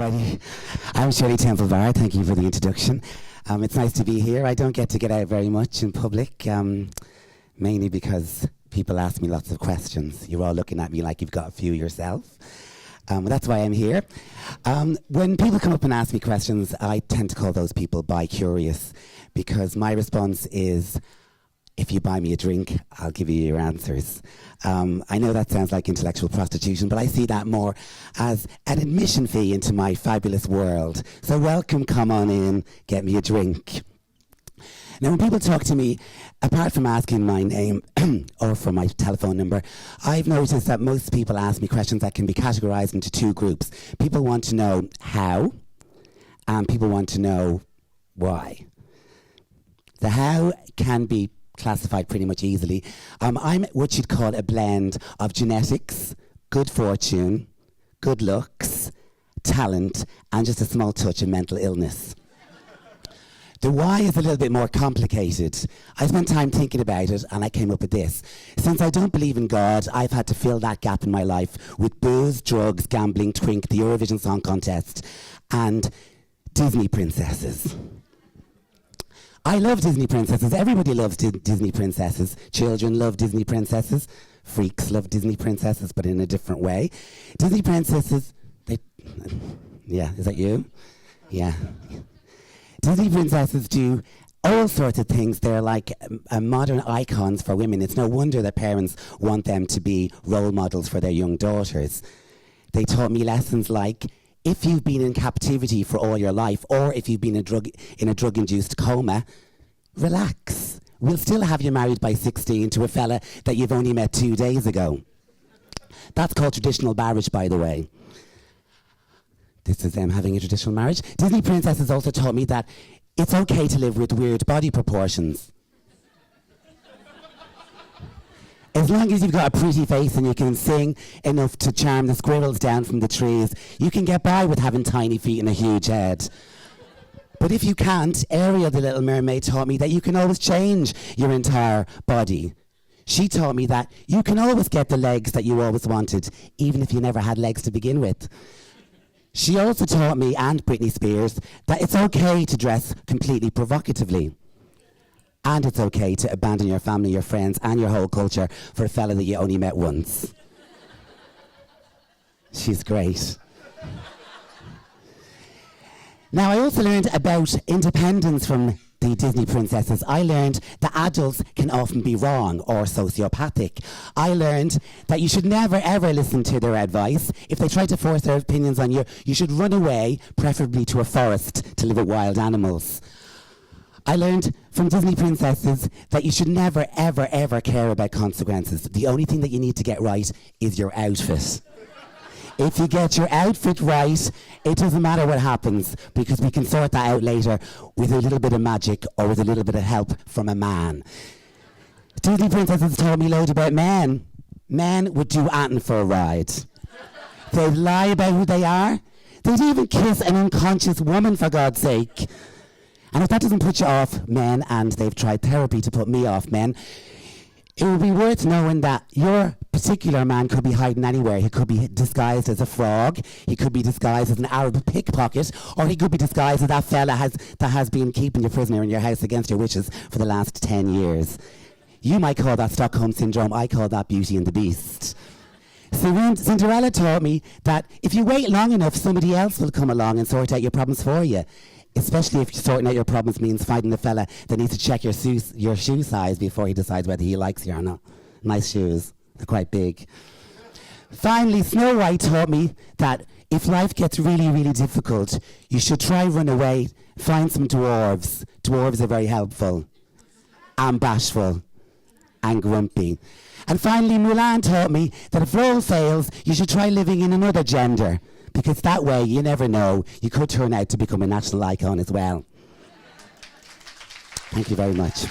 everybody. I'm Shirley Temple Bar. Thank you for the introduction. It's nice to be here. I don't get to get out very much in public, mainly because people ask me lots of questions. You're all looking at me like you've got a few yourself. That's why I'm here. When people come up and ask me questions, I tend to call those people bi-curious, because my response is, if you buy me a drink, I'll give you your answers. I know that sounds like intellectual prostitution, but I see that more as an admission fee into my fabulous world. So welcome, come on in, get me a drink. Now, when people talk to me, apart from asking my name or for my telephone number, I've noticed that most people ask me questions that can be categorized into two groups. People want to know how, and people want to know why. The how can be classified pretty much easily. I'm what you'd call a blend of genetics, good fortune, good looks, talent, and just a small touch of mental illness. The why is a little bit more complicated. I spent time thinking about it, and I came up with this. Since I don't believe in God, I've had to fill that gap in my life with booze, drugs, gambling, twink, the Eurovision Song Contest, and Disney princesses. I love Disney princesses. Everybody loves Disney princesses. Children love Disney princesses. Freaks love Disney princesses, but in a different way. Disney princesses, yeah, is that you? Yeah. Disney princesses do all sorts of things. They're like modern icons for women. It's no wonder that parents want them to be role models for their young daughters. They taught me lessons like, if you've been in captivity for all your life, or if you've been in a drug-induced coma, relax. We'll still have you married by 16 to a fella that you've only met 2 days ago. That's called traditional marriage, by the way. This is them having a traditional marriage. Disney princesses also taught me that it's okay to live with weird body proportions. As long as you've got a pretty face and you can sing enough to charm the squirrels down from the trees, you can get by with having tiny feet and a huge head. But if you can't, Ariel the Little Mermaid taught me that you can always change your entire body. She taught me that you can always get the legs that you always wanted, even if you never had legs to begin with. She also taught me, and Britney Spears, that it's okay to dress completely provocatively. And it's okay to abandon your family, your friends, and your whole culture for a fella that you only met once. She's great. Now, I also learned about independence from the Disney princesses. I learned that adults can often be wrong or sociopathic. I learned that you should never, ever listen to their advice. If they try to force their opinions on you, you should run away, preferably to a forest to live with wild animals. I learned from Disney princesses that you should never, ever, ever care about consequences. The only thing that you need to get right is your outfit. If you get your outfit right, it doesn't matter what happens, because we can sort that out later with a little bit of magic or with a little bit of help from a man. Disney princesses taught me loads about men. Men would do anything for a ride. They'd lie about who they are. They'd even kiss an unconscious woman, for God's sake. And if that doesn't put you off men, and they've tried therapy to put me off men, it would be worth knowing that your particular man could be hiding anywhere. He could be disguised as a frog, he could be disguised as an Arab pickpocket, or he could be disguised as that fella that has been keeping you prisoner in your house against your wishes for the last 10 years. You might call that Stockholm Syndrome, I call that Beauty and the Beast. Cinderella taught me that if you wait long enough, somebody else will come along and sort out your problems for you. Especially if sorting out your problems means finding the fella that needs to check your shoe size before he decides whether he likes you or not. Nice shoes. They're quite big. Finally, Snow White taught me that if life gets really, really difficult, you should try run away, find some dwarves. Dwarves are very helpful and bashful and grumpy. And finally, Mulan taught me that if all fails, you should try living in another gender, because that way, you never know, you could turn out to become a national icon as well. Thank you very much.